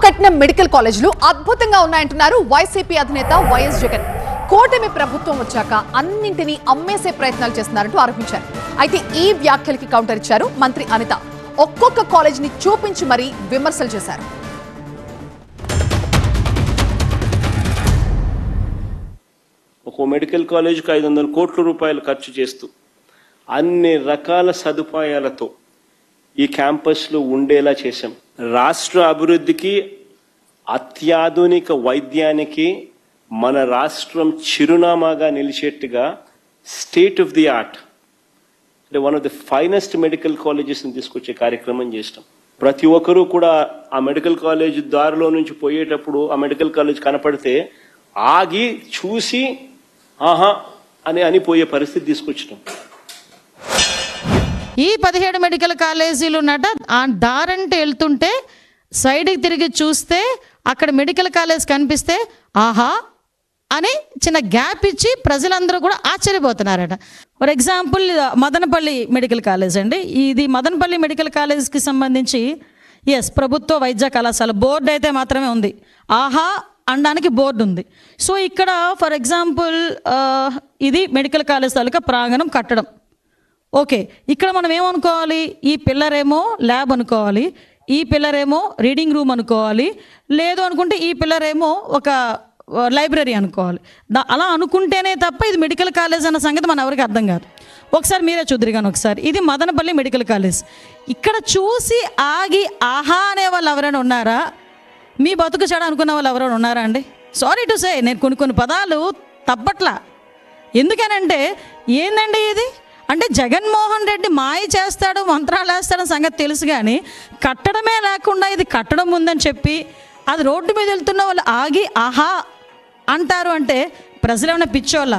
కట్టిన మెడికల్ కాలేజీలు అద్భుతంగా ఉన్నాయంటున్నారు వైసీపీ అధినేత వైఎస్ జగన్. కూటమి ప్రభుత్వం వచ్చాక అన్నింటినీ అమ్మేసే ప్రయత్నాలు చేస్తున్నారంటూ ఆరోపించారు. అయితే ఈ వ్యాఖ్యలకి కౌంటర్ ఇచ్చారు మంత్రి అనిత. ఒక్కొక్క కాలేజీని చూపించి మరీ విమర్శలు చేశారు. ఒక మెడికల్ కాలేజీకి 500 కోట్ల రూపాయలు ఖర్చు చేస్తూ అన్ని రకాల సదుపాయాలతో ఈ క్యాంపస్లో ఉండేలా చేశాం. రాష్ట్ర అభివృద్ధికి, అత్యాధునిక వైద్యానికి మన రాష్ట్రం చిరునామాగా నిలిచేట్టుగా స్టేట్ ఆఫ్ ది ఆర్ట్ అంటే one of the finest medical కాలేజెస్ని తీసుకొచ్చే కార్యక్రమం చేస్తాం. ప్రతి ఒక్కరూ కూడా ఆ మెడికల్ కాలేజ్ దారిలో నుంచి పోయేటప్పుడు ఆ మెడికల్ కాలేజ్ కనపడితే ఆగి చూసి ఆహా అని పోయే పరిస్థితి తీసుకొచ్చినాం. ఈ 17 మెడికల్ కాలేజీలు ఉన్నట ఆ దారంటే వెళ్తుంటే సైడ్కి తిరిగి చూస్తే అక్కడ మెడికల్ కాలేజ్ కనిపిస్తే ఆహా అని చిన్న గ్యాప్ ఇచ్చి ప్రజలందరూ కూడా ఆశ్చర్యపోతున్నారట. For example Madanapalle medical college అండి. ఇది మదనపల్లి మెడికల్ కాలేజ్కి సంబంధించి ప్రభుత్వ వైద్య కళాశాల బోర్డు అయితే మాత్రమే ఉంది. ఆహా అనడానికి బోర్డు ఉంది. సో ఇక్కడ ఫర్ ఎగ్జాంపుల్ ఇది మెడికల్ కాలేజ్ తాలూకా ప్రాంగణం కట్టడం. ఓకే, ఇక్కడ మనం ఏమనుకోవాలి? ఈ పిల్లర్ ఏమో ల్యాబ్ అనుకోవాలి, ఈ పిల్లర్ ఏమో రీడింగ్ రూమ్ అనుకోవాలి, లేదు అనుకుంటే ఈ పిల్లర్ ఏమో ఒక లైబ్రరీ అనుకోవాలి. అలా అనుకుంటేనే తప్ప ఇది మెడికల్ కాలేజ్ అన్న సంగతి మన ఎవరికి అర్థం కాదు. ఒకసారి మీరే చూద్దరు కానీ ఒకసారి ఇది మదనపల్లి మెడికల్ కాలేజ్. ఇక్కడ చూసి ఆగి ఆహా అనే వాళ్ళు ఎవరైనా ఉన్నారా? మీ బతుకు చెడ అనుకున్న వాళ్ళు ఎవరైనా ఉన్నారా అండి? సారీ టు సే, నేను కొన్ని పదాలు తప్పట్లా. ఎందుకనంటే ఏందండి ఇది అంటే జగన్మోహన్ రెడ్డి మాయ చేస్తాడు, మంత్రాలు వేస్తాడని సంగతి తెలుసు, కానీ కట్టడమే లేకుండా ఇది కట్టడం ఉందని చెప్పి అది రోడ్డు మీద వెళ్తున్న వాళ్ళు ఆగి ఆహా అంటారు అంటే ప్రజలు ఏమైనా పిచ్చోళ్ళ?